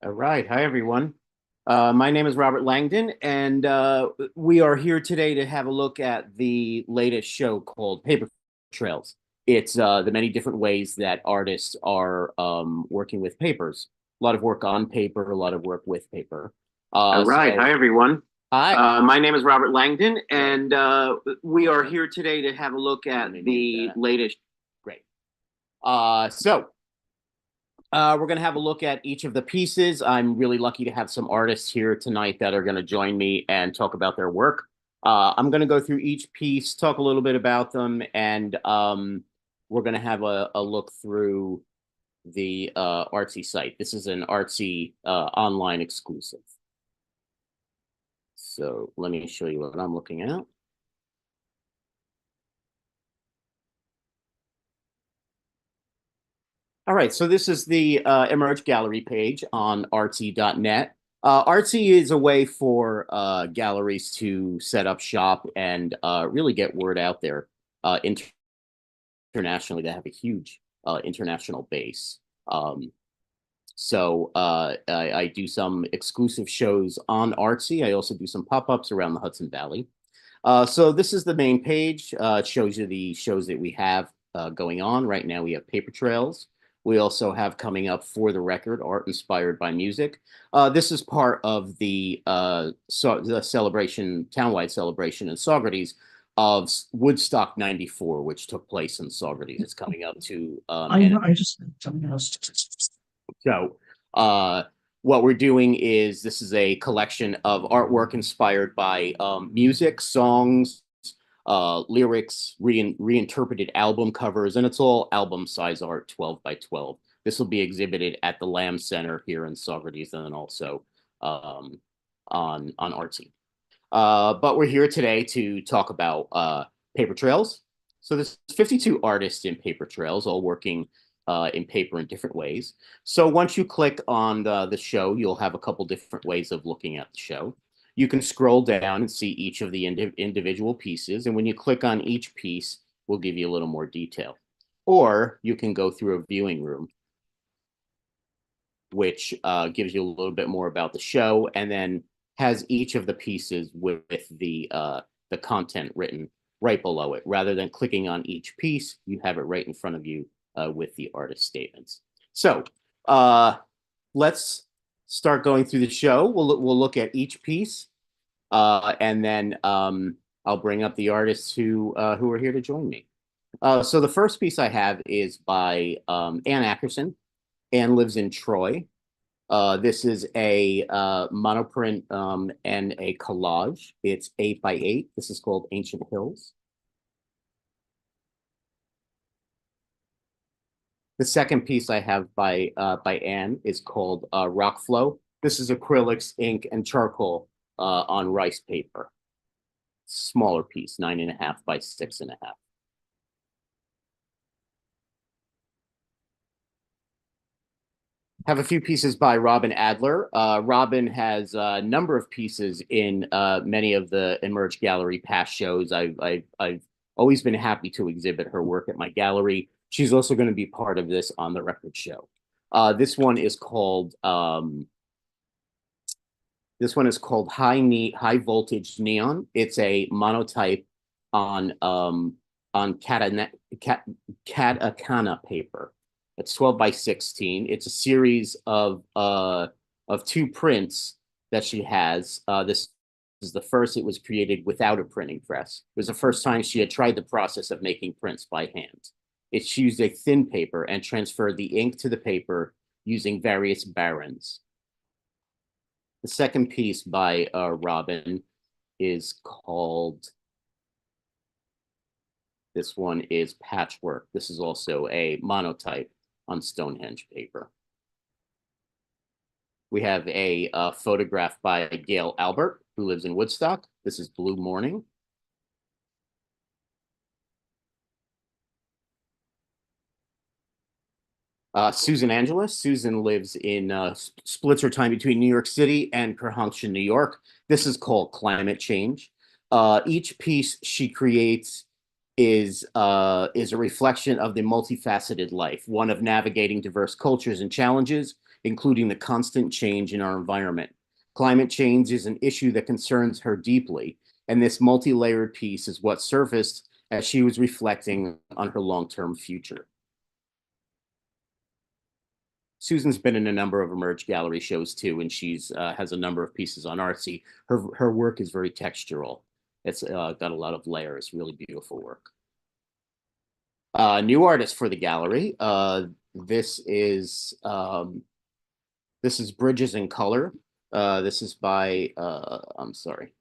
All right. Hi, everyone. My name is Robert Langdon, and we are here today to have a look at the latest show called Paper Trails. It's the many different ways that artists are working with papers. A lot of work on paper, a lot of work with paper. All right. Hi, everyone. Hi. My name is Robert Langdon, and we are here today to have a look at the latest. Great. We're going to have a look at each of the pieces. I'm really lucky to have some artists here tonight that are going to join me and talk about their work. I'm going to go through each piece, talk a little bit about them, and we're going to have a look through the Artsy site. This is an Artsy online exclusive. So let me show you what I'm looking at. All right, so this is the Emerge Gallery page on artsy.net. Artsy is a way for galleries to set up shop and really get word out there internationally. They have a huge international base. I do some exclusive shows on Artsy. I also do some pop-ups around the Hudson Valley. So this is the main page. It shows you the shows that we have going on. Right now we have Paper Trails. We also have coming up For the Record, Art Inspired by Music. This is part of the celebration, townwide celebration in Saugerties of Woodstock 94, which took place in Saugerties. It's coming up to I just something else. so what we're doing is this is a collection of artwork inspired by music, songs, lyrics, reinterpreted album covers, and it's all album size art, 12 by 12. This will be exhibited at the Lamb Center here in Saugerties and then also on Artsy. But we're here today to talk about Paper Trails. So there's 52 artists in Paper Trails, all working in paper in different ways. So once you click on the show, you'll have a couple different ways of looking at the show. You can scroll down and see each of the individual pieces. And when you click on each piece, we'll give you a little more detail. Or you can go through a viewing room, which gives you a little bit more about the show and then has each of the pieces with the content written right below it. Rather than clicking on each piece, you have it right in front of you with the artist statements. So let's start going through the show. We'll look at each piece, and then I'll bring up the artists who are here to join me. So the first piece I have is by Ann Ackerson. Ann lives in Troy. This is a monoprint and a collage. It's 8 by 8. This is called Ancient Hills. The second piece I have by Ann is called Rock Flow. This is acrylics, ink, and charcoal on rice paper. Smaller piece, 9.5 by 6.5. Have a few pieces by Robin Adler. Robin has a number of pieces in many of the Emerge Gallery past shows. I've always been happy to exhibit her work at my gallery. She's also going to be part of this On the Record show. This one is called High Voltage Neon. It's a monotype on katakana paper. It's 12 by 16. It's a series of two prints that she has. This is the first. It was created without a printing press. It was the first time she had tried the process of making prints by hand. It's used a thin paper and transferred the ink to the paper using various barons. The second piece by Robin is called, this one is Patchwork. This is also a monotype on Stonehenge paper. We have a photograph by Gail Albert, who lives in Woodstock. This is Blue Morning. Susan Angeles. Susan lives in, splits her time between New York City and Kerhonkshire, New York. This is called Climate Change. Each piece she creates is a reflection of the multifaceted life, one of navigating diverse cultures and challenges, including the constant change in our environment. Climate change is an issue that concerns her deeply, and this multi-layered piece is what surfaced as she was reflecting on her long-term future. Susan's been in a number of Emerge Gallery shows too, and she's has a number of pieces on Artsy. Her work is very textural. It's got a lot of layers, really beautiful work. New artist for the gallery. This is Bridges in Color. This is by I'm sorry.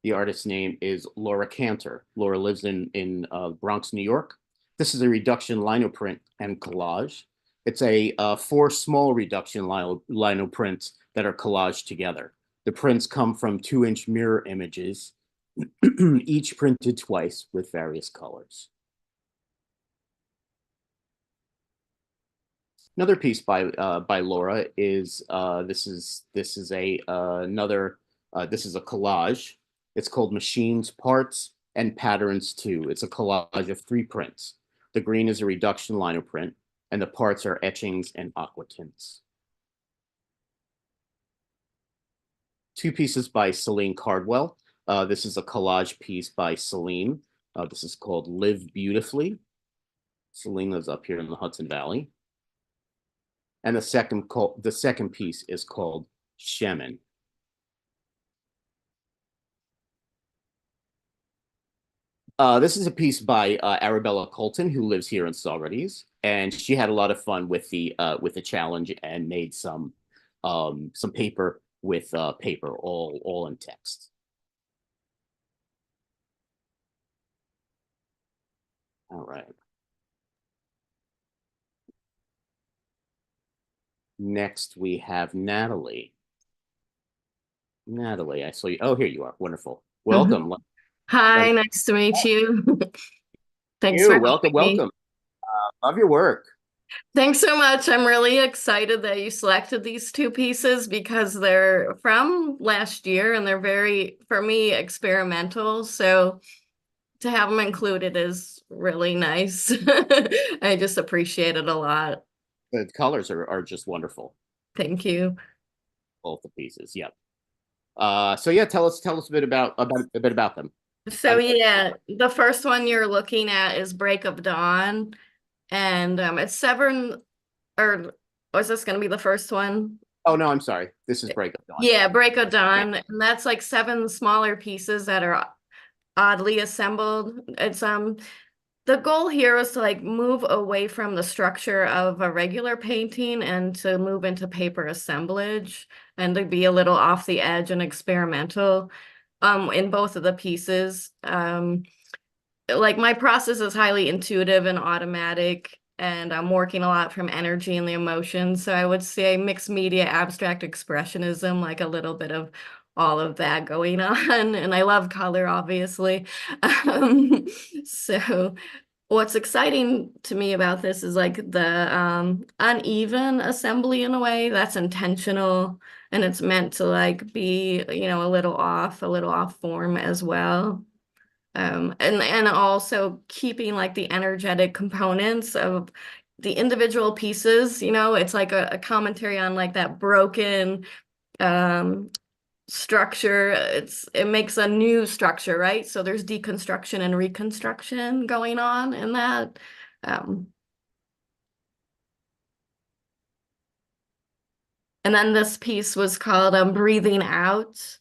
The artist's name is Laura Cantor. Laura lives in Bronx, New York. This is a reduction linoprint and collage. It's a 4 small reduction lino prints that are collaged together. The prints come from 2-inch mirror images, each printed twice with various colors. Another piece by Laura is this is a collage. It's called Machines, Parts, and Patterns 2. It's a collage of 3 prints. The green is a reduction linoprint, and the parts are etchings and aqua tints. 2 pieces by Celine Cardwell. This is a collage piece by Celine. This is called Live Beautifully. Celine lives up here in the Hudson Valley. And the second piece is called Shemin. This is a piece by Arabella Colton, who lives here in Saugerties, and she had a lot of fun with the challenge and made some paper with paper all in text. All right. Next, we have Natalie. Natalie, I saw you. Oh, here you are. Wonderful. Welcome. Hi, nice to meet you. Thanks for welcome. having me. Welcome. Love your work. Thanks so much. I'm really excited that you selected these 2 pieces because they're from last year and they're very, for me, experimental. So to have them included is really nice. I just appreciate it a lot. The colors are just wonderful. Thank you. Both the pieces. Yep. So yeah, tell us a bit about them. So yeah, the first one you're looking at is Break of Dawn, and it's 7, or was this going to be the first one? Oh no, I'm sorry. This is Break of Dawn. Yeah, Break of Dawn, and that's like 7 smaller pieces that are oddly assembled. It's the goal here is to like move away from the structure of a regular painting and to move into paper assemblage and to be a little off the edge and experimental in both of the pieces. Like my process is highly intuitive and automatic, and I'm working a lot from energy and the emotions. So I would say mixed media, abstract expressionism, like a little bit of all of that going on. And I love color, obviously. So what's exciting to me about this is like the uneven assembly in a way that's intentional, and it's meant to like be, a little off form as well. And also keeping like the energetic components of the individual pieces, it's like a commentary on like that broken structure. It makes a new structure, right? So there's deconstruction and reconstruction going on in that. And then this piece was called Breathing Out.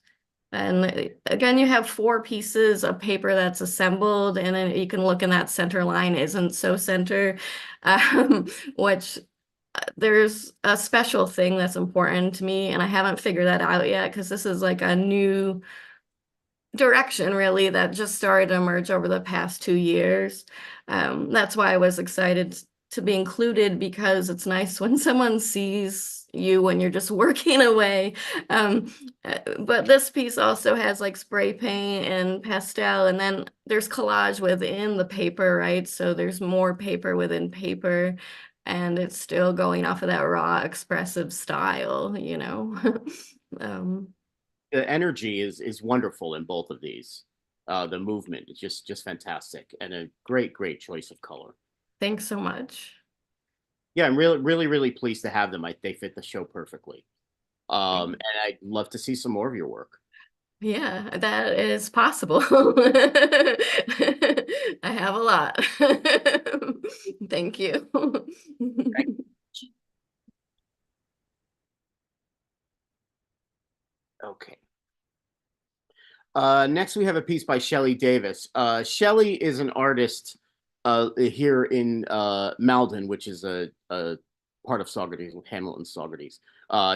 And again, you have 4 pieces of paper that's assembled, and then you can look in that center line isn't so center, which there's a special thing that's important to me, and I haven't figured that out yet because this is like a new direction really that just started to emerge over the past 2 years. That's why I was excited to be included, because it's nice when someone sees you when you're just working away. But this piece also has like spray paint and pastel, and then there's collage within the paper, right? So there's more paper within paper, and it's still going off of that raw expressive style. The energy is wonderful in both of these. The movement is just fantastic, and a great choice of color. Thanks so much. Yeah, I'm really pleased to have them. They fit the show perfectly. And I'd love to see some more of your work. Yeah, that is possible. I have a lot. Thank you. Okay. Next, we have a piece by Shelley Davis. Shelley is an artist here in Malden, which is a part of Saugerties, Hamilton Saugerties.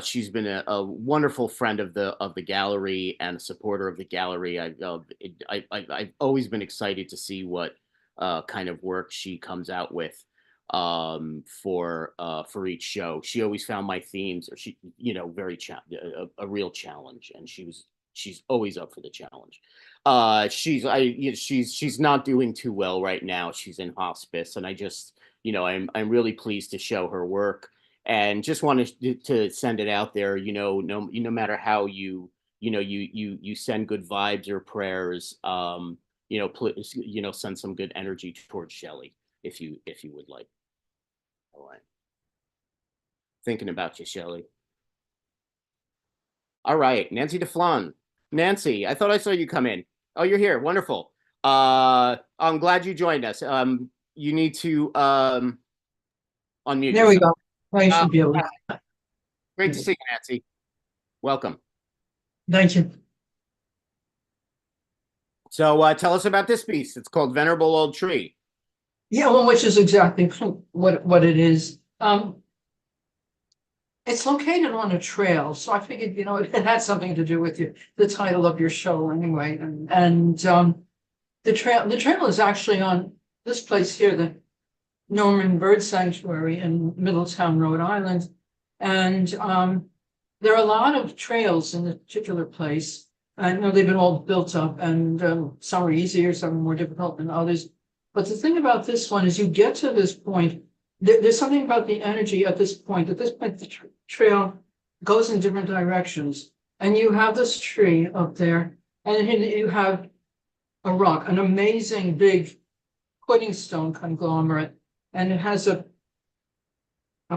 She's been a wonderful friend of the gallery and a supporter of the gallery. I've always been excited to see what kind of work she comes out with for each show. She always found my themes, or she, very a real challenge, and she's always up for the challenge. She's not doing too well right now. She's in hospice, and I'm really pleased to show her work, and just wanted to send it out there. No matter how you send good vibes or prayers. Please, send some good energy towards Shelley if you would like. All right. Thinking about you, Shelley. All right, Nancy DeFlon. Nancy, I thought I saw you come in. Oh, you're here. Wonderful. I'm glad you joined us. You need to unmute There we yourself. go. I should be able to. Great to see you, Nancy. Welcome. Thank you. So tell us about this piece. It's called Venerable Old Tree. Yeah, well, which is exactly what it is. It's located on a trail, so I figured, it had something to do with the title of your show anyway. And the trail is actually on this place here, the Norman Bird Sanctuary in Middletown, Rhode Island. And there are a lot of trails in this particular place. I know they've been all built up, and some are easier, some are more difficult than others. But the thing about this one is you get to this point, there's something about the energy at this point. At this point, the trail goes in different directions. And you have this tree up there, and you have a rock, an amazing big pudding stone conglomerate, and it has a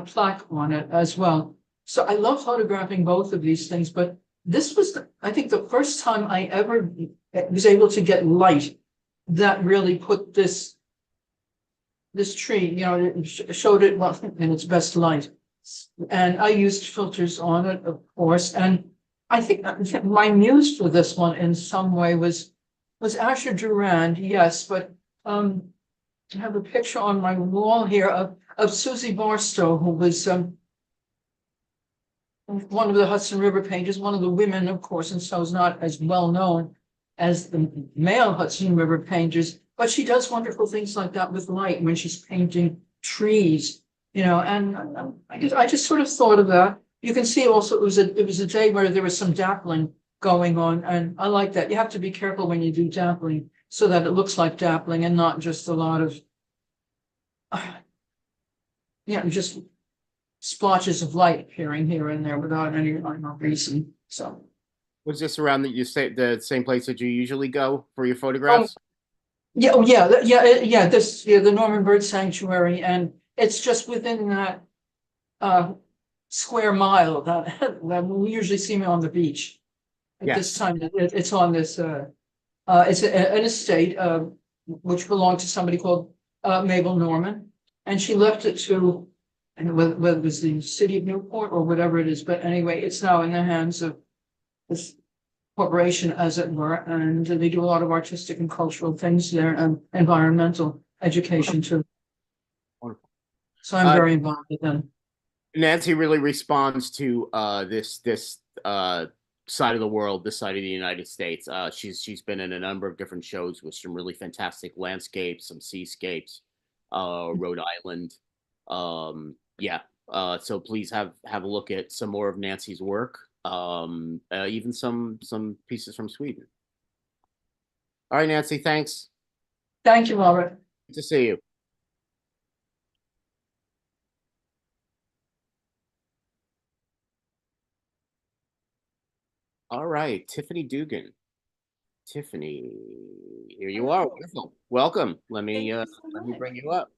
plaque on it as well. So I love photographing both of these things, but this was, I think, the first time I ever was able to get light that really put this tree, showed it well in its best light. And I used filters on it, of course. And I think my muse for this one in some way was Asher Durand, yes, but I have a picture on my wall here of Susie Barstow, who was one of the Hudson River painters, one of the women, of course, and so is not as well known as the male Hudson River painters, but she does wonderful things like that with light when she's painting trees, and I just sort of thought of that. You can see also it was a day where there was some dappling going on, and I like that. You have to be careful when you do dappling so that it looks like dappling and not just a lot of, just splotches of light appearing here and there without any reason. So Was this around the same place that you usually go for your photographs? yeah, the Norman Bird Sanctuary, and it's just within that square mile that we usually see me on the beach. At this time, it's on this it's an estate which belonged to somebody called Mabel Norman, and she left it to, and whether it was the city of Newport or whatever it is, but anyway, it's now in the hands of this corporation, as it were, and they do a lot of artistic and cultural things there, and environmental education too. Wonderful. So I'm very involved with them. Nancy really responds to this side of the world, this side of the United States. She's been in a number of different shows with some really fantastic landscapes, some seascapes, Rhode Island. So please have a look at some more of Nancy's work, even some pieces from Sweden. All right, Nancy, thanks. Thank you, Robert. Good to see you. All right, Tiffany Dugan. Tiffany, here you are. Wonderful. Welcome. Let me bring you up.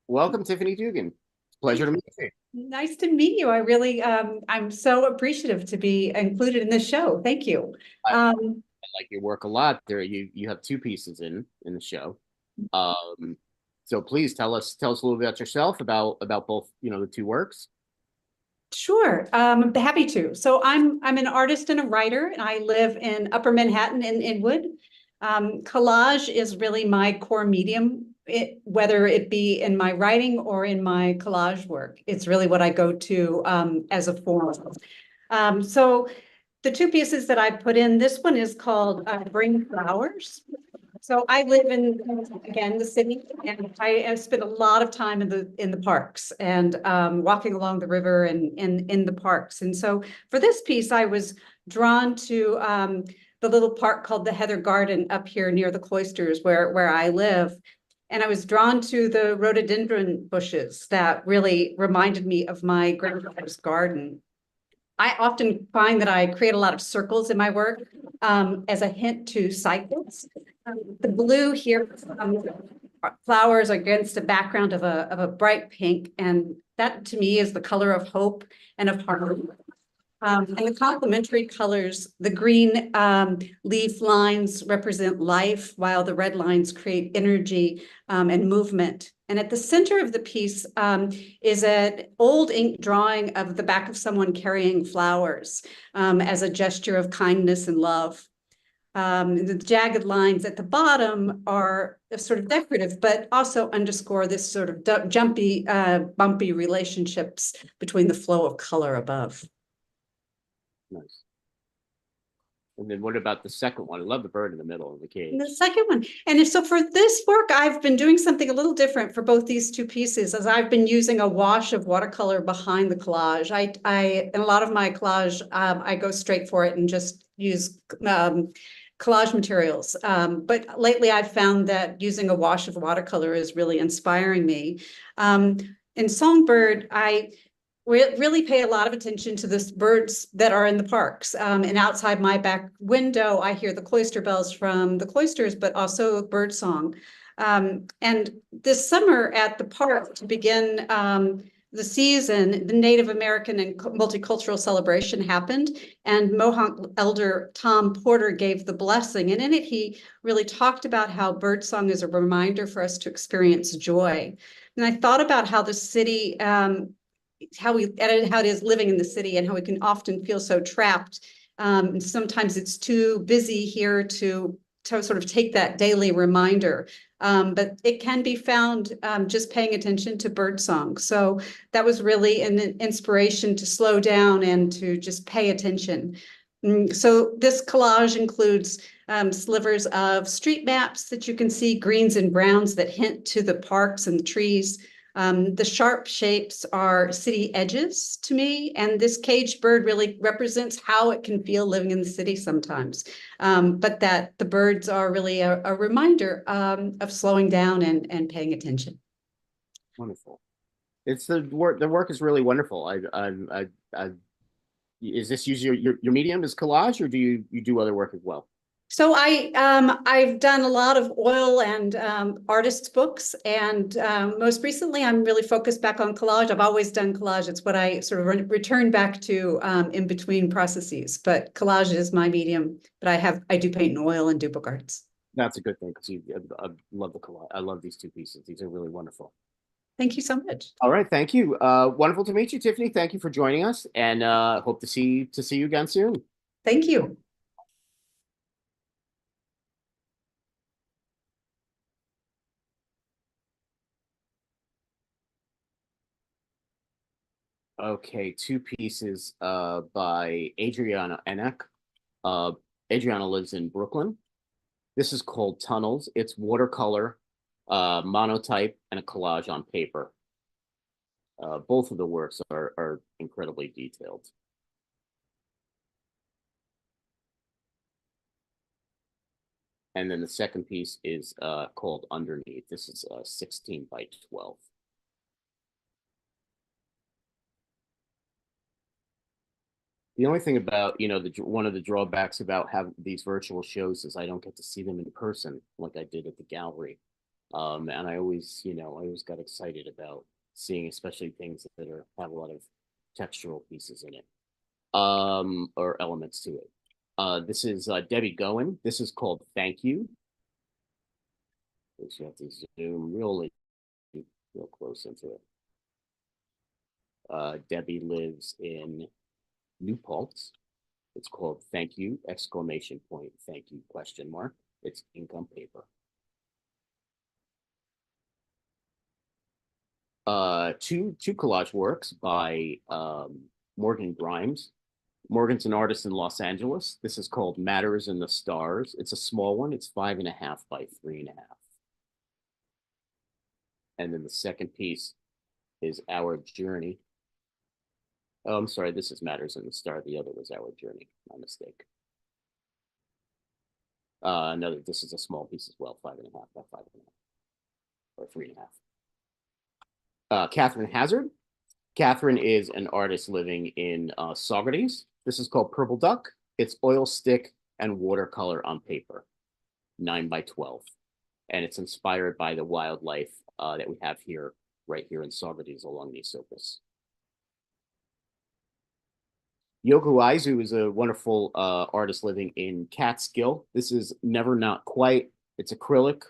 Welcome, Tiffany Dugan. Pleasure to meet you. Nice to meet you. I really, I'm so appreciative to be included in this show. Thank you. I like your work a lot. There, you have two pieces in the show. So please tell us a little bit about yourself, about both, the two works. Sure, I'm happy to. So I'm an artist and a writer, and I live in Upper Manhattan in Inwood. Collage is really my core medium, whether it be in my writing or in my collage work. It's really what I go to as a form. So the two pieces that I put in, this one is called Bring Flowers. So I live in, again, the city, and I have spent a lot of time in the parks and walking along the river and in the parks. And so for this piece, I was drawn to the little park called the Heather Garden up here near the cloisters where I live. And I was drawn to the rhododendron bushes that really reminded me of my grandfather's garden. I often find that I create a lot of circles in my work as a hint to cycles. The blue here, flowers against a background of a bright pink, and that to me is the color of hope and of harmony. And the complementary colors, the green leaf lines represent life, while the red lines create energy and movement. And at the center of the piece is an old ink drawing of the back of someone carrying flowers as a gesture of kindness and love. The jagged lines at the bottom are sort of decorative, but also underscore this sort of jumpy, bumpy relationships between the flow of color above. Nice. And then what about the second one? I love the bird in the middle of the cage. And the second one. And so for this work, I've been doing something a little different for both these two pieces, as I've been using a wash of watercolor behind the collage. In a lot of my collage, I go straight for it and just use collage materials. But lately I've found that using a wash of watercolor is really inspiring me. In Songbird, I really pay a lot of attention to the birds that are in the parks. And outside my back window, I hear the cloister bells from the cloisters, but also bird song. And this summer at the park, to begin the season, the Native American and multicultural celebration happened, and Mohawk elder Tom Porter gave the blessing. And in it, he really talked about how birdsong is a reminder for us to experience joy. And I thought about how the city, how it is living in the city, and how we can often feel so trapped. Sometimes it's too busy here to sort of take that daily reminder. But it can be found just paying attention to birdsong. So that was really an inspiration to slow down and to just pay attention. So this collage includes slivers of street maps that you can see, greens and browns that hint to the parks and the trees. The sharp shapes are city edges to me, and this caged bird really represents how it can feel living in the city sometimes. But that the birds are really a reminder of slowing down and paying attention. Wonderful. It's the work. The work is really wonderful. Is this usually your medium is collage, or do you do other work as well? So I've done a lot of oil and artist books, and most recently I'm really focused back on collage. I've always done collage. It's what I sort of return back to in between processes, but collage is my medium. But I do paint in oil and do book arts. That's a good thing, because I love the collage. I love these two pieces. These are really wonderful. Thank you so much. All right, thank you. Wonderful to meet you, Tiffany. Thank you for joining us, and hope to see you again soon. Thank you. Okay, two pieces by Adriana Enek. Adriana lives in Brooklyn. This is called Tunnels. It's watercolor, monotype, and a collage on paper. Both of the works are incredibly detailed. And then the second piece is called Underneath. This is 16 by 12. The only thing about, one of the drawbacks about having these virtual shows is I don't get to see them in person like I did at the gallery. And I always got excited about seeing especially things that have a lot of textural pieces in it, or elements to it. This is Debbie Goen. This is called Thank You. So you have to zoom real close into it. Debbie lives in New Paltz. It's called Thank You, exclamation point, thank you, question mark. It's ink on paper. Two collage works by Morgan Grimes. Morgan's an artist in Los Angeles. This is called Matters in the Stars. It's a small one. It's 5.5 by 3.5. And then the second piece is Our Journey. Oh, I'm sorry, this is Matters in the Star. The other was Our Journey, my mistake. This is a small piece as well, 5.5 by 5.5, or 3.5. Catherine Hazard. Catherine is an artist living in Saugerties. This is called Purple Duck. It's oil stick and watercolor on paper, 9 by 12. And it's inspired by the wildlife that we have here, right here in Saugerties along the Esopus. Yoko Aizu is a wonderful artist living in Catskill. This is Never Not Quite. It's acrylic,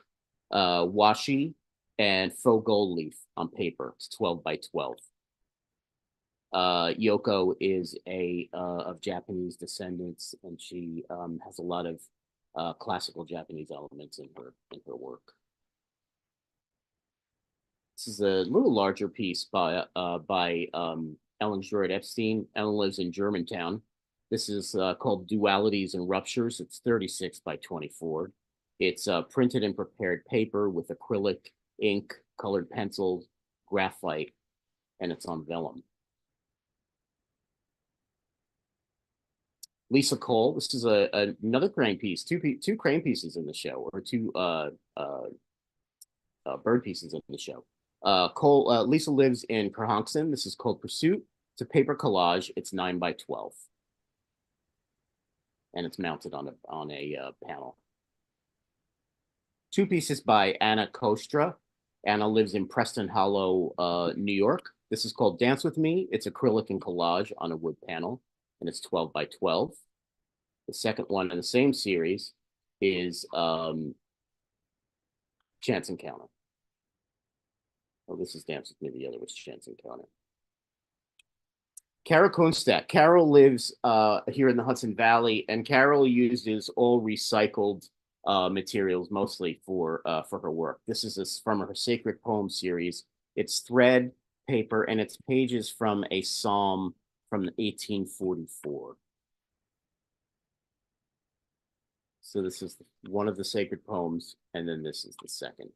washi, and faux gold leaf on paper. It's 12 by 12. Yoko is of Japanese descendants, and she has a lot of classical Japanese elements in her work. This is a little larger piece by Ellen Jorrit Epstein. Ellen lives in Germantown. This is called Dualities and Ruptures. It's 36 by 24. It's printed and prepared paper with acrylic, ink, colored pencils, graphite, and it's on vellum. Lisa Cole. This is another crane piece. Two crane pieces in the show, or two bird pieces in the show. Lisa lives in Kerhonkson. This is called Pursuit. It's a paper collage. It's 9 by 12, and it's mounted on a panel. Two pieces by Anna Kostra. Anna lives in Preston Hollow, New York. This is called Dance With Me. It's acrylic and collage on a wood panel, and it's 12 by 12. The second one in the same series is Chance Encounter. Oh, this is Dance With Me. The other was Chance Encounter. Carol Kunstadt. Carol lives here in the Hudson Valley, and Carol uses all recycled materials mostly for her work. This is from her Sacred Poem series. It's thread, paper, and it's pages from a psalm from 1844. So this is one of the sacred poems, and then this is the second.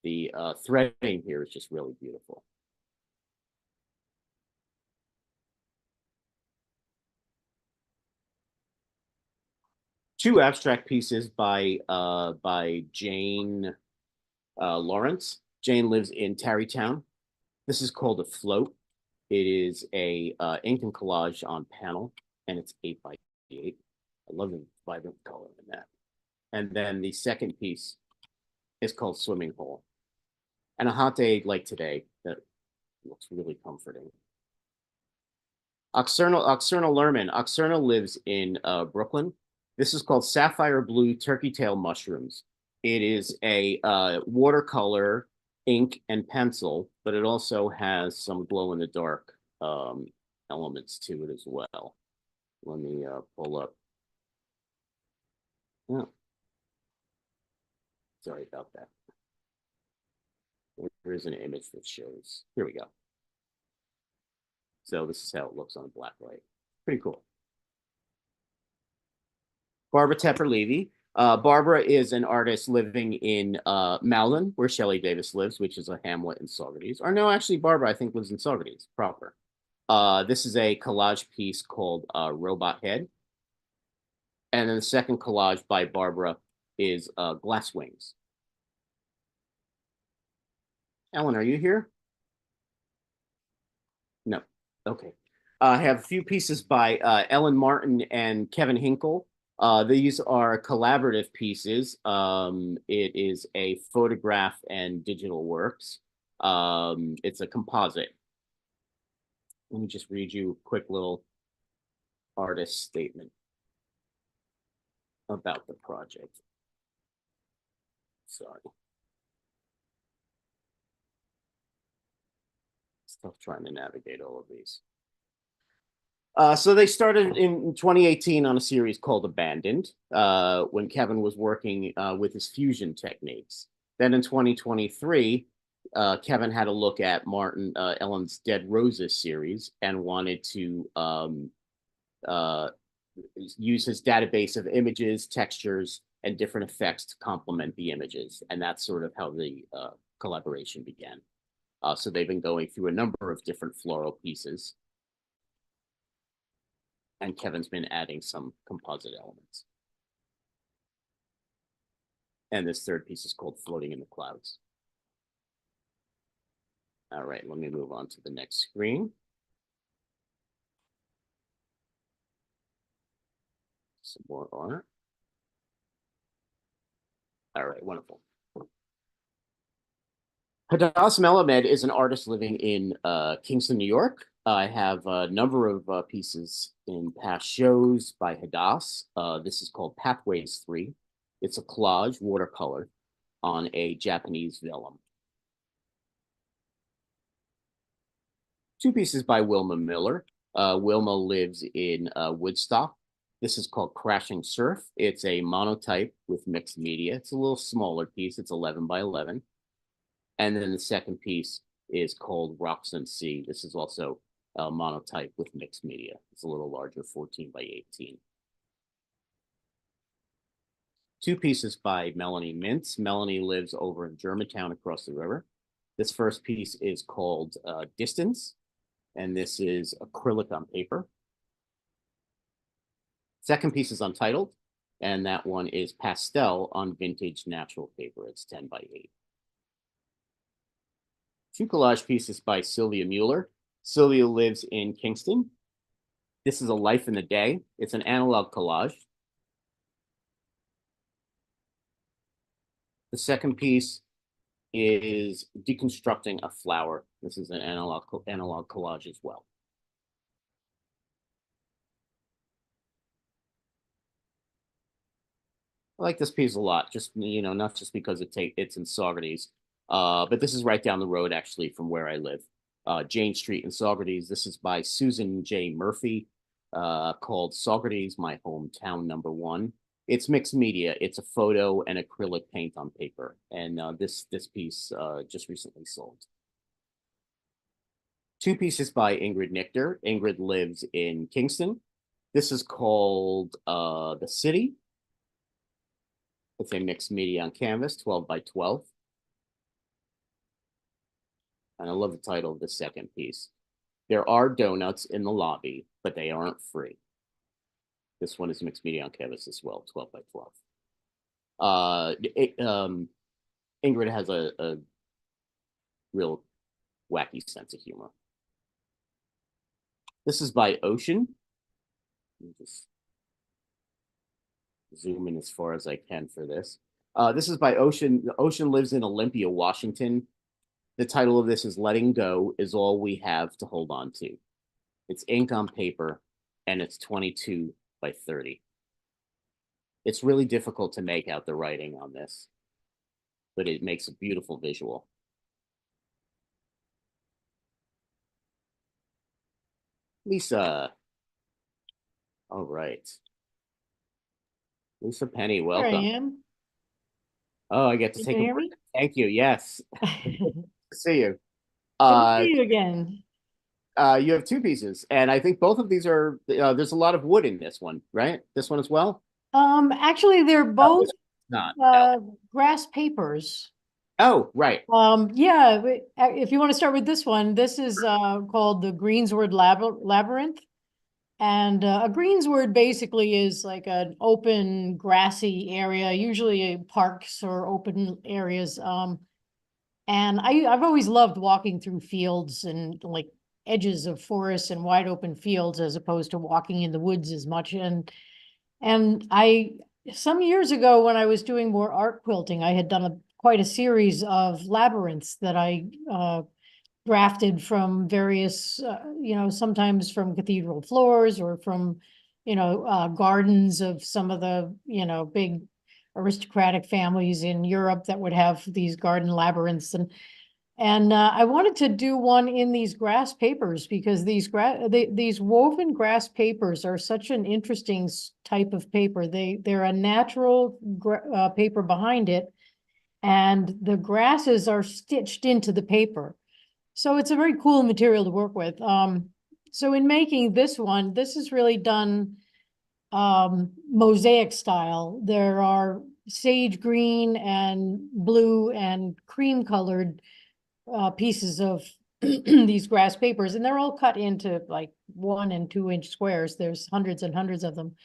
The threading here is just really beautiful. Two abstract pieces by Jane Lawrence. Jane lives in Tarrytown. This is called Afloat. It is a ink and collage on panel, and it's 8 by 8. I love the vibrant color in that. And then the second piece is called Swimming Hole. And a hot day like today, that looks really comforting. Oxerna Lerman. Oxerna lives in Brooklyn. This is called Sapphire Blue Turkey Tail Mushrooms. It is a watercolor, ink, and pencil, but it also has some glow-in-the-dark elements to it as well. Let me pull up. Oh. Sorry about that. There is an image that shows. Here we go. So this is how it looks on a black light. Pretty cool. Barbara Tepper-Levy. Barbara is an artist living in Malden, where Shelley Davis lives, which is a hamlet in Saugerties. Or no, actually, Barbara, I think, lives in Saugerties proper. This is a collage piece called Robot Head. And then the second collage by Barbara is Glass Wings. Ellen, are you here? No. Okay. I have a few pieces by Ellen Martin and Kevin Hinkle. These are collaborative pieces. It is a photograph and digital works. It's a composite. Let me just read you a quick little artist statement about the project. Sorry. It's tough trying to navigate all of these. So they started in 2018 on a series called Abandoned, when Kevin was working with his fusion techniques. Then in 2023, Kevin had a look at Martin Ellen's Dead Roses series and wanted to use his database of images, textures, and different effects to complement the images. And that's sort of how the collaboration began. So they've been going through a number of different floral pieces. And Kevin's been adding some composite elements. And this third piece is called Floating in the Clouds. All right, let me move on to the next screen. Some more art. All right, wonderful. Hadass Melamed is an artist living in Kingston, New York. I have a number of pieces in past shows by Hadass. This is called Pathways 3. It's a collage watercolor on a Japanese vellum. Two pieces by Wilma Miller. Wilma lives in Woodstock. This is called Crashing Surf. It's a monotype with mixed media. It's a little smaller piece. It's 11 by 11. And then the second piece is called Rocks and Sea. This is also a monotype with mixed media. It's a little larger, 14 by 18. Two pieces by Melanie Mintz. Melanie lives over in Germantown across the river. This first piece is called Distance, and this is acrylic on paper. Second piece is Untitled, and that one is pastel on vintage natural paper. It's 10 by 8. Two collage pieces by Sylvia Mueller. Sylvia lives in Kingston. This is A Life in the Day. It's an analog collage. The second piece is Deconstructing a Flower. This is an analog collage as well. I like this piece a lot, just, you know, not just because it's in Saugerties, but this is right down the road, actually, from where I live. Jane Street in Saugerties. This is by Susan J. Murphy, called Saugerties, My Hometown #1. It's mixed media. It's a photo and acrylic paint on paper. And this piece just recently sold. Two pieces by Ingrid Nichter. Ingrid lives in Kingston. This is called The City. It's a mixed media on canvas, 12 by 12. And I love the title of the second piece. There are donuts in the lobby, but they aren't free. This one is mixed media on canvas as well, 12 by 12. Ingrid has a real wacky sense of humor. This is by Ocean. Let me just zoom in as far as I can for this. This is by Ocean. Ocean lives in Olympia, Washington. The title of this is Letting Go Is All We Have to Hold On To. It's ink on paper, and it's 22 by 30. It's really difficult to make out the writing on this, but it makes a beautiful visual. Lisa. All right. Lisa Penny, Here I welcome. am. Oh, I get to Can take you a hear break. me? Thank you. Yes. Good Good to see you. to see you again. You have two pieces, and I think both of these are, there's a lot of wood in this one, right? This one as well? Actually, they're No, both this one's not. No. grass papers. Oh, right. Yeah, if you want to start with this one, this is called the Greensward Labyrinth. And a greensward basically is like an open grassy area, usually parks or open areas. And I've always loved walking through fields and like edges of forests and wide open fields as opposed to walking in the woods as much. And some years ago when I was doing more art quilting, I had done quite a series of labyrinths that I drafted from various, sometimes from cathedral floors or from, gardens of some of the, big aristocratic families in Europe that would have these garden labyrinths. And I wanted to do one in these grass papers because these woven grass papers are such an interesting type of paper. They're a natural paper behind it, and the grasses are stitched into the paper. So it's a very cool material to work with. So in making this one, this is really done mosaic style. There are sage green and blue and cream colored pieces of these grass papers, and they're all cut into like 1 and 2 inch squares. There's hundreds and hundreds of them.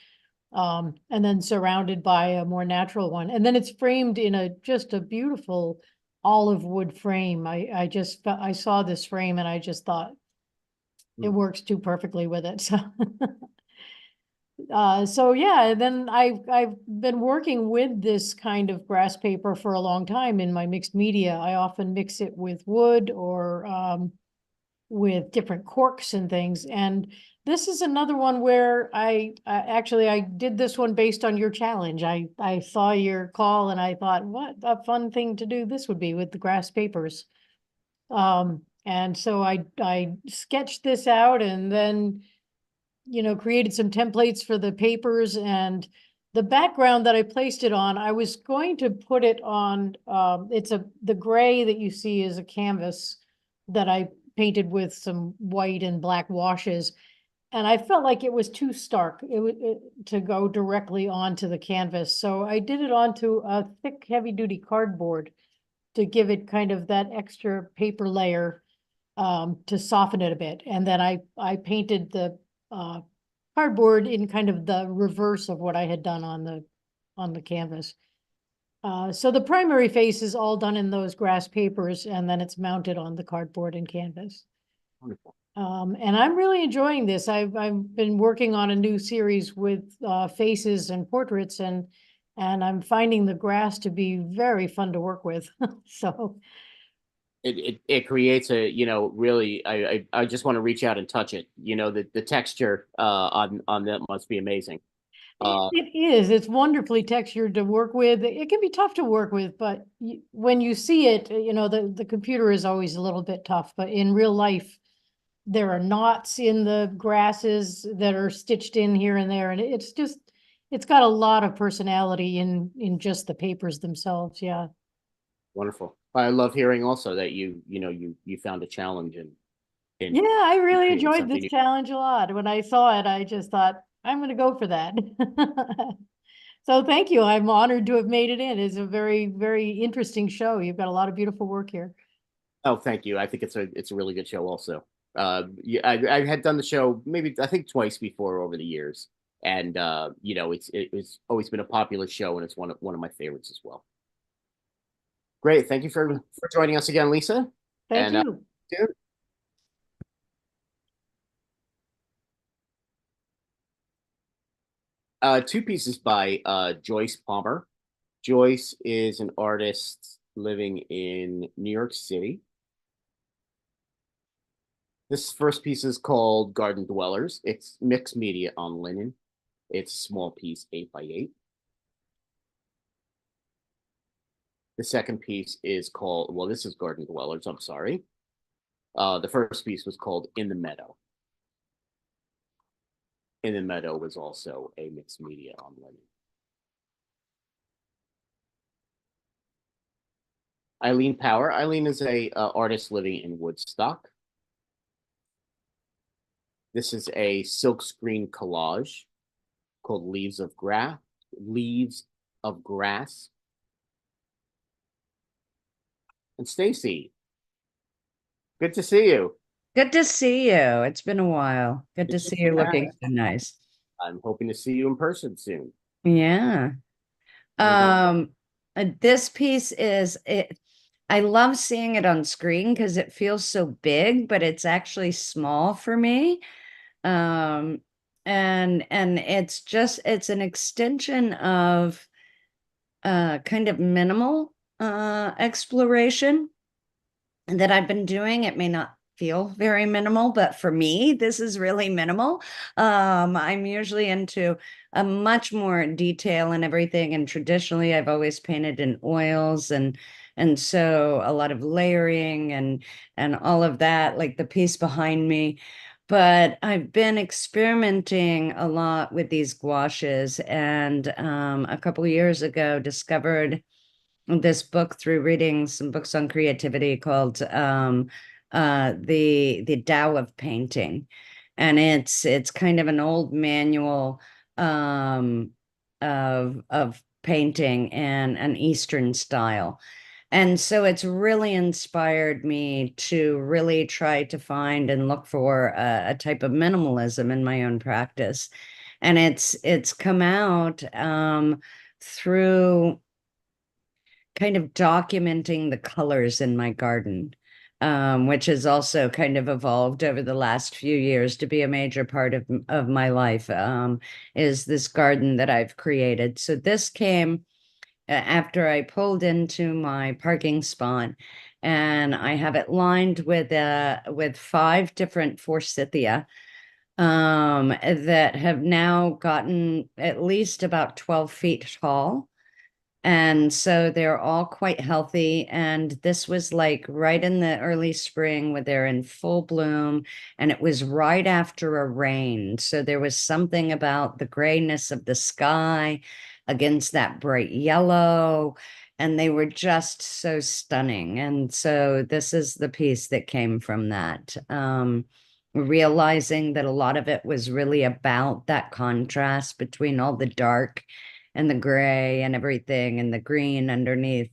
And then surrounded by a more natural one. And then it's framed in just a beautiful olive wood frame. I saw this frame and I just thought it works too perfectly with it. So yeah, then I've been working with this kind of grass paper for a long time in my mixed media. I often mix it with wood or with different corks and things. And this is another one where I did this one based on your challenge. I saw your call and I thought, what a fun thing to do this would be with the grass papers. And so I sketched this out and then, created some templates for the papers, and the background that I placed it on, I was going to put it on, the gray that you see is a canvas that I painted with some white and black washes. And I felt like it was too stark to go directly onto the canvas. So I did it onto a thick, heavy duty cardboard to give it kind of that extra paper layer to soften it a bit. And then I painted the cardboard in kind of the reverse of what I had done on the canvas. So the primary face is all done in those grass papers, and then it's mounted on the cardboard and canvas. Wonderful. And I'm really enjoying this. I've been working on a new series with faces and portraits, and I'm finding the grass to be very fun to work with. So It creates a, really, I just want to reach out and touch it. The texture on that must be amazing. it is. It's wonderfully textured to work with. It can be tough to work with, but when you see it, the computer is always a little bit tough, but in real life, there are knots in the grasses that are stitched in here and there. And it's got a lot of personality in just the papers themselves. Yeah. Wonderful. I love hearing also that you found a challenge in Yeah, I really creating enjoyed something this new. challenge a lot. When I saw it, I just thought, I'm going to go for that. So thank you. I'm honored to have made it in. It's a very, very interesting show. You've got a lot of beautiful work here. Oh, thank you. I think it's a really good show also. Yeah, I had done the show maybe I think twice before over the years, and it's always been a popular show, and it's one of my favorites as well. Great, thank you for joining us again, Lisa. Thank And, you. Two pieces by Joyce Palmer. Joyce is an artist living in New York City. This first piece is called Garden Dwellers. It's mixed media on linen. It's a small piece, 8 by 8. The second piece is called, well, this is Garden Dwellers, I'm sorry. The first piece was called In the Meadow. In the Meadow was also a mixed media on linen. Eileen Power. Eileen is a artist living in Woodstock. This is a silkscreen collage called Leaves of Grass. And Stacy, good to see you. Good to see you. It's been a while. Good to see you looking so nice. I'm hoping to see you in person soon. Yeah. This piece is it. I love seeing it on screen because it feels so big, but it's actually small for me. And it's an extension of kind of minimal exploration that I've been doing. It may not feel very minimal, but for me, this is really minimal. I'm usually into a much more detail and everything. And traditionally, I've always painted in oils and so a lot of layering and all of that, like the piece behind me. But I've been experimenting a lot with these gouaches, and a couple of years ago discovered this book through reading some books on creativity called the Tao of Painting. And it's kind of an old manual of painting and an Eastern style. And so it's really inspired me to really try to find and look for a type of minimalism in my own practice. And it's come out through kind of documenting the colors in my garden, which has also kind of evolved over the last few years to be a major part of my life, is this garden that I've created. So this came after I pulled into my parking spot, and I have it lined with 5 different forsythia that have now gotten at least about 12 feet tall. And so they're all quite healthy. And this was like right in the early spring where they're in full bloom. And it was right after a rain. So there was something about the grayness of the sky against that bright yellow. And they were just so stunning. And so this is the piece that came from that. Realizing that a lot of it was really about that contrast between all the dark and the gray and everything and the green underneath,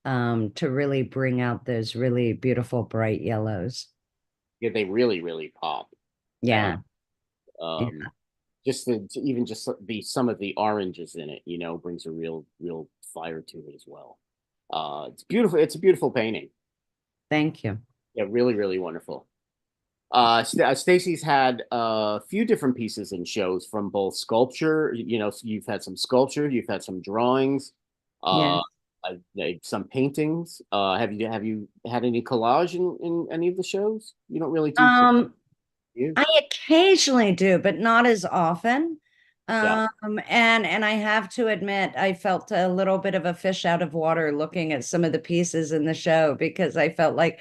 to really bring out those really beautiful bright yellows. Yeah, they really, really pop. Yeah. And, just even just some of the oranges in it, you know, brings a real fire to it as well. It's beautiful. It's a beautiful painting. Thank you. Yeah, really, really wonderful. Stacy's had a few different pieces in shows from both sculpture. You know, you've had some sculpture, you've had some drawings, Yeah. some paintings. Have you had any collage in any of the shows? You don't really do. You? I occasionally do, but not as often. Yeah. And I have to admit, I felt a little bit of a fish out of water looking at some of the pieces in the show, because I felt like,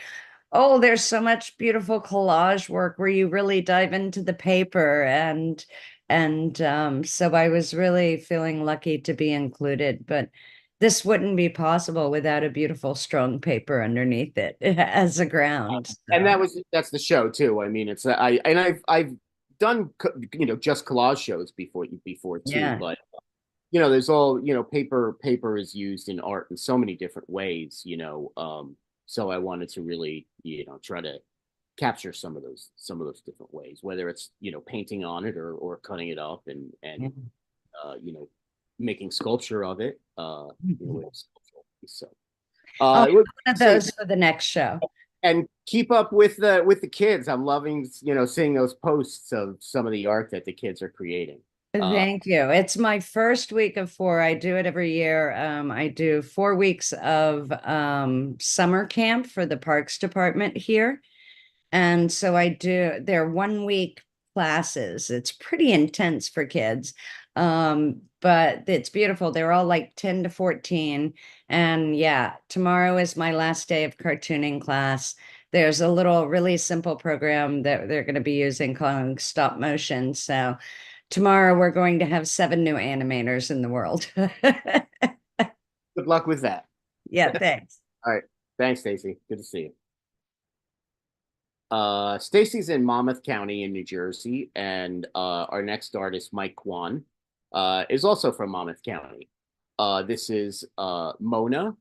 oh, there's so much beautiful collage work where you really dive into the paper, and so I was really feeling lucky to be included, but this wouldn't be possible without a beautiful strong paper underneath it as a ground. And that's the show too. I mean, I've done you know, just collage shows before too, Yeah. but you know, there's all, you know, paper is used in art in so many different ways, you know. So I wanted to really, you know, try to capture some of those different ways, whether it's, you know, painting on it or cutting it up and you know, making sculpture of it. You know, so One of those for the next show. and keep up with the kids. I'm loving, you know, seeing those posts of some of the art that the kids are creating. Thank you. It's my first week of 4. I do it every year. I do 4 weeks of summer camp for the Parks Department here. And so they're 1-week classes. It's pretty intense for kids. But it's beautiful. They're all like 10 to 14. And yeah, tomorrow is my last day of cartooning class. There's a little really simple program that they're going to be using called stop motion. So tomorrow we're going to have 7 new animators in the world. Good luck with that. Yeah, thanks. All right. Thanks, Stacy. Good to see you. Stacy's in Monmouth County in New Jersey, and our next artist, Mike Kwan, is also from Monmouth County. This is Mona.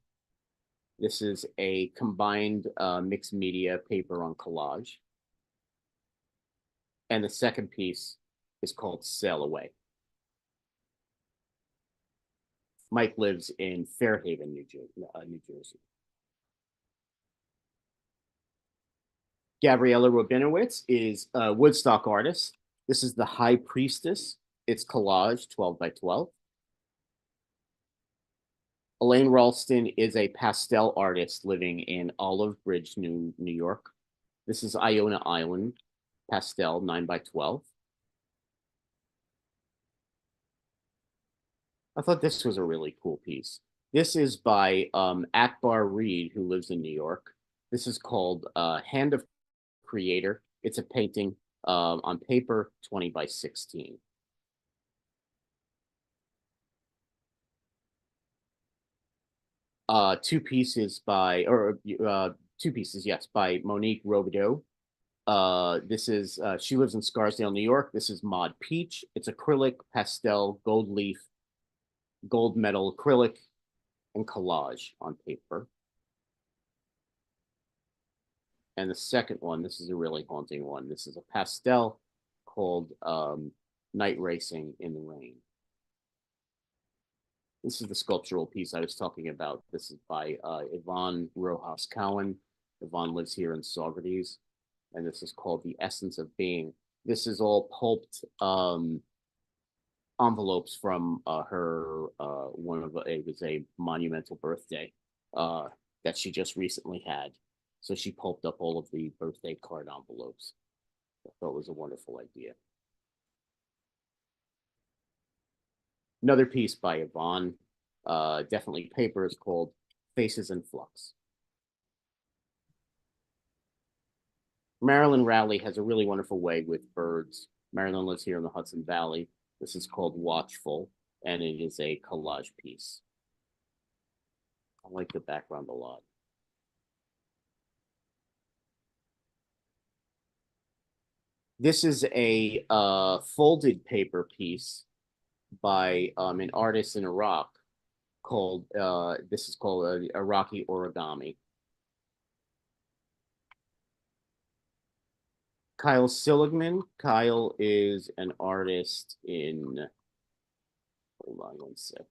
This is a combined mixed media paper on collage. And the second piece is called Sail Away. Mike lives in Fairhaven, New Jersey. Gabriella Rabinowitz is a Woodstock artist. This is the High Priestess. It's collage 12 by 12. Elaine Ralston is a pastel artist living in Olive Bridge, New York. This is Iona Island pastel 9x12. I thought this was a really cool piece. This is by Akbar Reed, who lives in New York. This is called Hand of Creator. It's a painting on paper, 20x16. Two pieces, yes, by Monique Robideau. This is, she lives in Scarsdale, New York. This is Maud Peach. It's acrylic, pastel, gold leaf, gold metal acrylic, and collage on paper. And the second one, this is a really haunting one. This is a pastel called Night Racing in the Rain. This is the sculptural piece I was talking about. This is by Yvonne Rojas Cowan. Yvonne lives here in Saugerties, and this is called The Essence of Being. This is all pulped envelopes from her it was a monumental birthday that she just recently had. So she pulped up all of the birthday card envelopes. I thought it was a wonderful idea. Another piece by Yvonne, definitely paper, is called Faces in Flux. Marilyn Rowley has a really wonderful way with birds. Marilyn lives here in the Hudson Valley. This is called Watchful, and it is a collage piece. I like the background a lot. This is a folded paper piece by an artist in Iraq called, this is called Iraqi origami. Kyle Seligman. Kyle is an artist in, hold on one sec,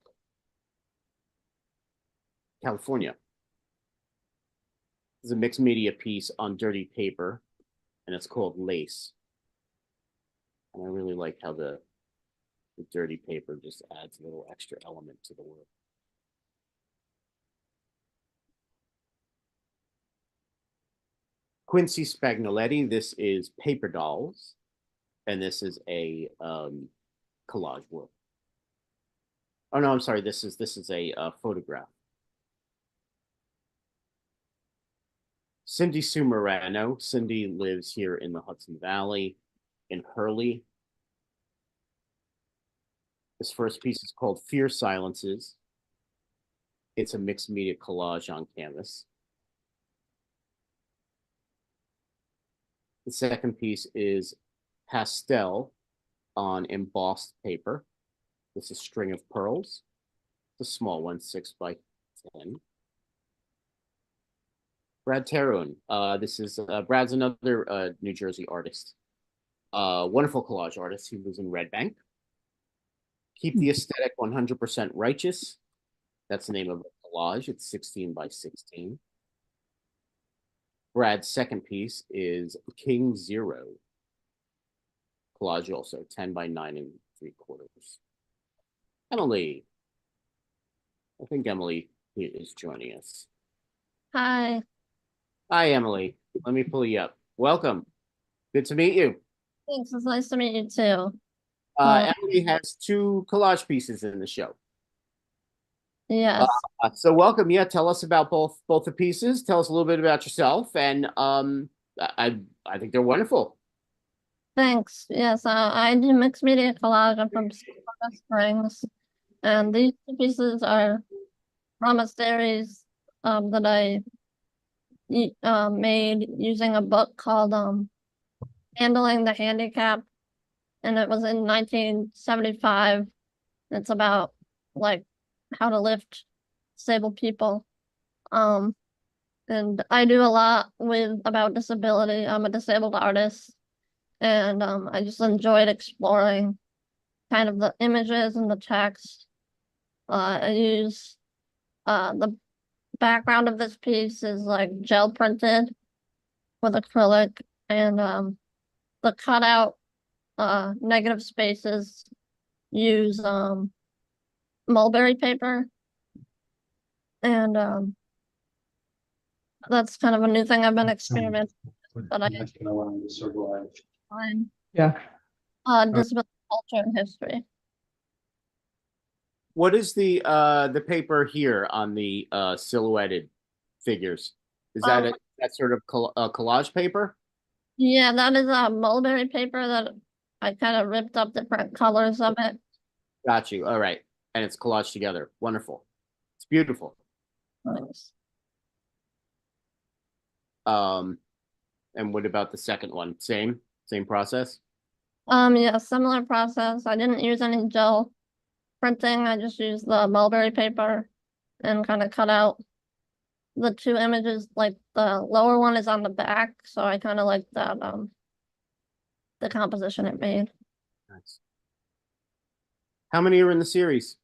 California. This is a mixed media piece on dirty paper, and it's called Lace. And I really like how the dirty paper just adds a little extra element to the work. Quincy Spagnoletti, this is Paper Dolls, and this is a collage work. Oh no, I'm sorry, this is a photograph. Cindy Sue Morano. Cindy lives here in the Hudson Valley in Hurley. This first piece is called Fear Silences. It's a mixed media collage on canvas. The second piece is Pastel on embossed paper. This is String of Pearls. It's a small one, 6x10. Brad Terhune. Brad's another New Jersey artist. Wonderful collage artist. He lives in Red Bank. Keep the Aesthetic 100% Righteous. That's the name of the collage. It's 16x16. Brad's second piece is King Zero. Collage also, 10x9 3/4. Emily. I think Emily is joining us. Hi, Hi, Emily. Let me pull you up. Welcome. Good to meet you. thanks. It's nice to meet you too. Well- Emily has 2 collage pieces in the show. Yes, So welcome. Yeah, tell us about both the pieces. Tell us a little bit about yourself, and I think they're wonderful. thanks. Yes, I do mixed media collage. I'm from Colorado Springs, and these two pieces are monasteries that I made using a book called Handling the Handicap, and it was in 1975. It's about like how to lift disabled people. And I do a lot about disability. I'm a disabled artist, and I just enjoyed exploring kind of the images and the text. I use the background of this piece is like gel printed with acrylic, and the cutout negative spaces use mulberry paper. And that's kind of a new thing I've been experimenting with, but I find Yeah. disability culture and history. What is the paper here on the silhouetted figures? Is that that sort of collage paper? Yeah, that is a mulberry paper that I kind of ripped up different colors of it. Got you. All right. And it's collaged together. Wonderful. It's beautiful. Nice. And what about the second one? Same process? Yeah, similar process. I didn't use any gel printing. I just used the mulberry paper and kind of cut out the two images. Like the lower one is on the back, so I kind of like that the composition it made. Nice. How many are in the series?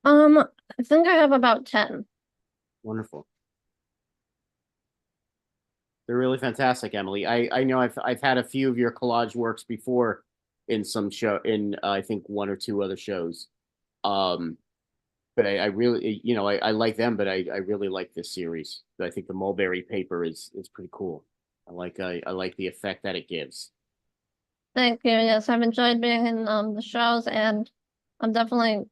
I think I have about 10. Wonderful. They're really fantastic, Emily. I know I've had a few of your collage works before in some show in I think one or two other shows. But I really, you know, I like them, but I really like this series. I think the mulberry paper is pretty cool. I like the effect that it gives. Thank you. Yes, I've enjoyed being in the shows, and I'm definitely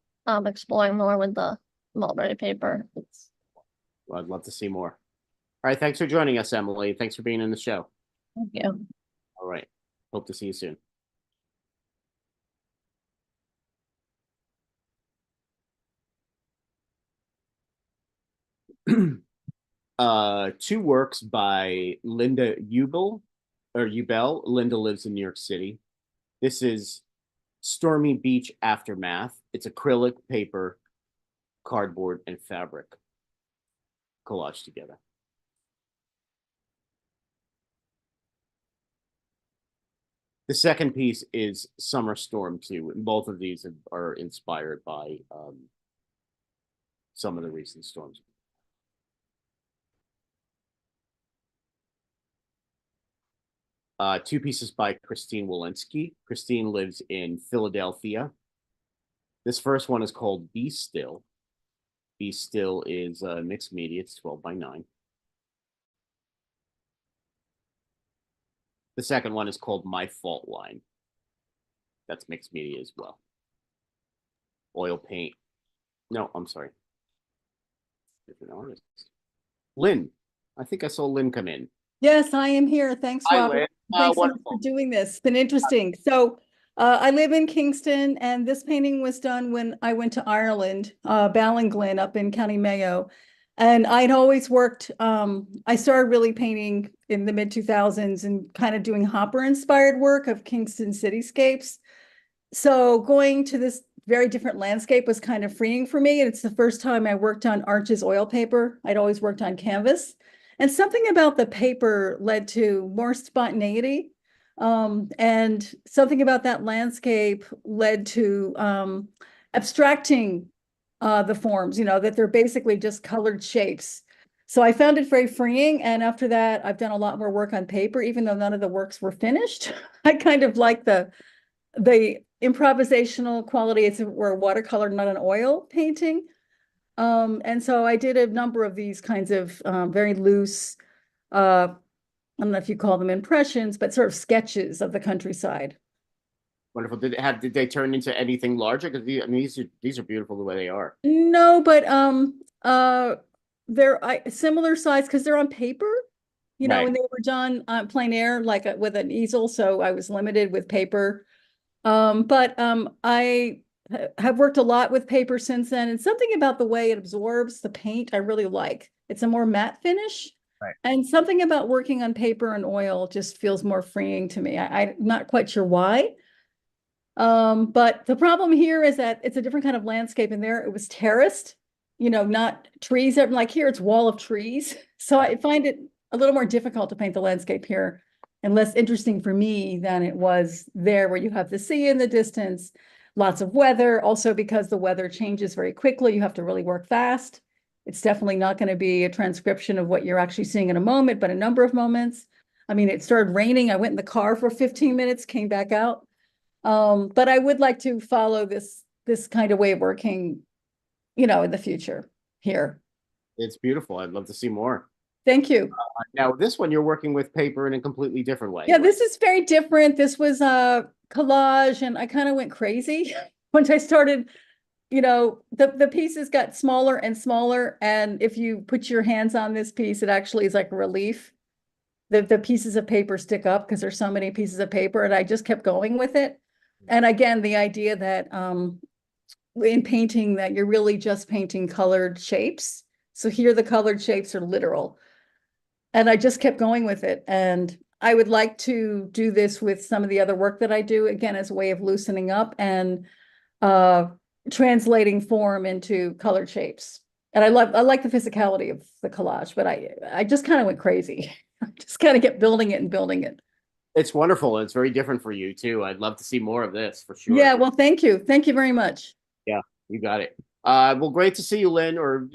exploring more with the mulberry paper. Well, I'd love to see more. All right, thanks for joining us, Emily. Thanks for being in the show. Thank you. All right, hope to see you soon. Two works by Linda Ubel. Linda lives in New York City. This is Stormy Beach Aftermath. It's acrylic paper, cardboard, and fabric collaged together. The second piece is Summer Storm 2, and both of these are inspired by some of the recent storms. Two pieces by Christine Walensky. Christine lives in Philadelphia. This first one is called Be Still. Be Still is mixed media. It's 12x9. The second one is called My Fault Line. That's mixed media as well. Oil paint. No, I'm sorry. Different artist. Lynn. I think I saw Lynn come in. Yes, I am here. Thanks, Hi, Robert. Lynn. Thanks so much Wonderful. for doing this. It's been interesting. So I live in Kingston, and this painting was done when I went to Ireland, Ballinglan up in County Mayo. And I'd always worked, I started really painting in the mid-2000s and kind of doing Hopper-inspired work of Kingston cityscapes. So going to this very different landscape was kind of freeing for me. And it's the first time I worked on Arches oil paper. I'd always worked on canvas. And something about the paper led to more spontaneity. And something about that landscape led to abstracting the forms, you know, that they're basically just colored shapes. So I found it very freeing. And after that, I've done a lot more work on paper, even though none of the works were finished. I kind of like the improvisational quality. It's where watercolor, not an oil painting. And so I did a number of these kinds of very loose, I don't know if you call them impressions, but sort of sketches of the countryside. Wonderful. Did they turn into anything larger? Because I mean, these are beautiful the way they are. No, but they're similar size because they're on paper, you know, Right. and they were done plein air, like with an easel. So I was limited with paper. But I have worked a lot with paper since then, and something about the way it absorbs the paint I really like. It's a more matte finish. Right. And something about working on paper and oil just feels more freeing to me. I'm not quite sure why. But the problem here is that it's a different kind of landscape, and there it was terraced, you know, not trees. Like here, it's wall of trees. So I find it a little more difficult to paint the landscape here and less interesting for me than it was there, where you have the sea in the distance, lots of weather. Also, because the weather changes very quickly, you have to really work fast. It's definitely not going to be a transcription of what you're actually seeing in a moment, but a number of moments. I mean, it started raining. I went in the car for 15 minutes, came back out. But I would like to follow this kind of way of working, you know, in the future. here. It's beautiful. I'd love to see more. Thank you. Now, this one, you're working with paper in a completely different way. Yeah, right? this is very different. This was a collage and I kind of went crazy once I started, the pieces got smaller and smaller. And if you put your hands on this piece, it actually is like a relief. The pieces of paper stick up because there's so many pieces of paper and I just kept going with it. And again, the idea that in painting that you're really just painting colored shapes. So here the colored shapes are literal. And I just kept going with it. And I would like to do this with some of the other work that I do, again, as a way of loosening up and translating form into colored shapes. And I like the physicality of the collage, but I just kind of went crazy. I just kind of kept building it and building it. It's wonderful. And it's very different for you too. I'd love to see more of this for sure. Yeah, well, thank you. Thank you very much. Yeah, you got it. Well, great to see you, Lynn, or,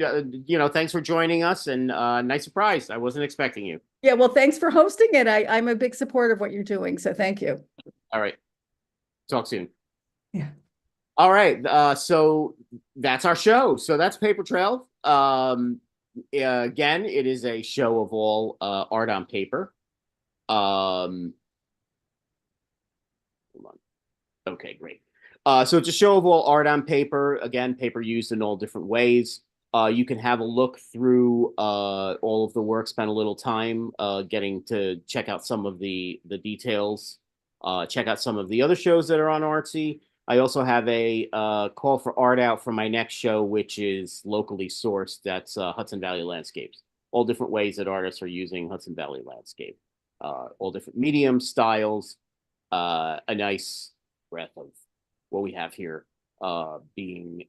thanks for joining us and nice surprise. I wasn't expecting you. Yeah, well, thanks for hosting it. I'm a big supporter of what you're doing, so thank you. All right. Talk soon. Yeah. All right. So that's our show. So that's Paper Trail. Again, it is a show of all art on paper. Hold on. Okay, great. So it's a show of all art on paper. Again, paper used in all different ways. You can have a look through all of the work, spend a little time getting to check out some of the details, check out some of the other shows that are on Artsy. I also have a call for art out for my next show, which is locally sourced. That's Hudson Valley Landscapes. All different ways that artists are using Hudson Valley landscape. All different mediums, styles, a nice breadth of what we have here being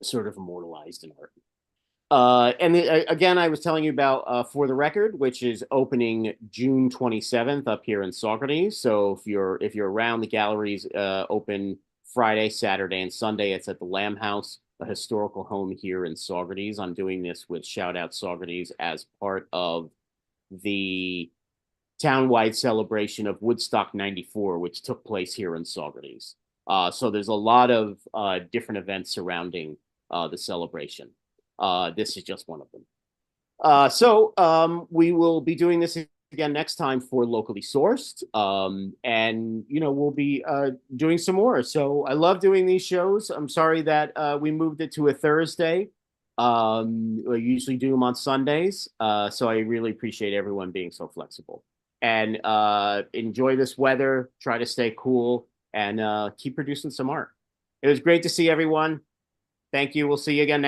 sort of immortalized in art. Again, I was telling you about For the Record, which is opening June 27th up here in Saugerties. So if you're around, the galleries open Friday, Saturday, and Sunday. It's at the Lamb House, a historical home here in Saugerties. I'm doing this with Shout Out Saugerties as part of the townwide celebration of Woodstock 94, which took place here in Saugerties. So there's a lot of different events surrounding the celebration. This is just one of them. So we will be doing this again next time for Locally Sourced. And, we'll be doing some more. So I love doing these shows. I'm sorry that we moved it to a Thursday. We usually do them on Sundays. So I really appreciate everyone being so flexible. And enjoy this weather. Try to stay cool. And keep producing some art. It was great to see everyone. Thank you. We'll see you again next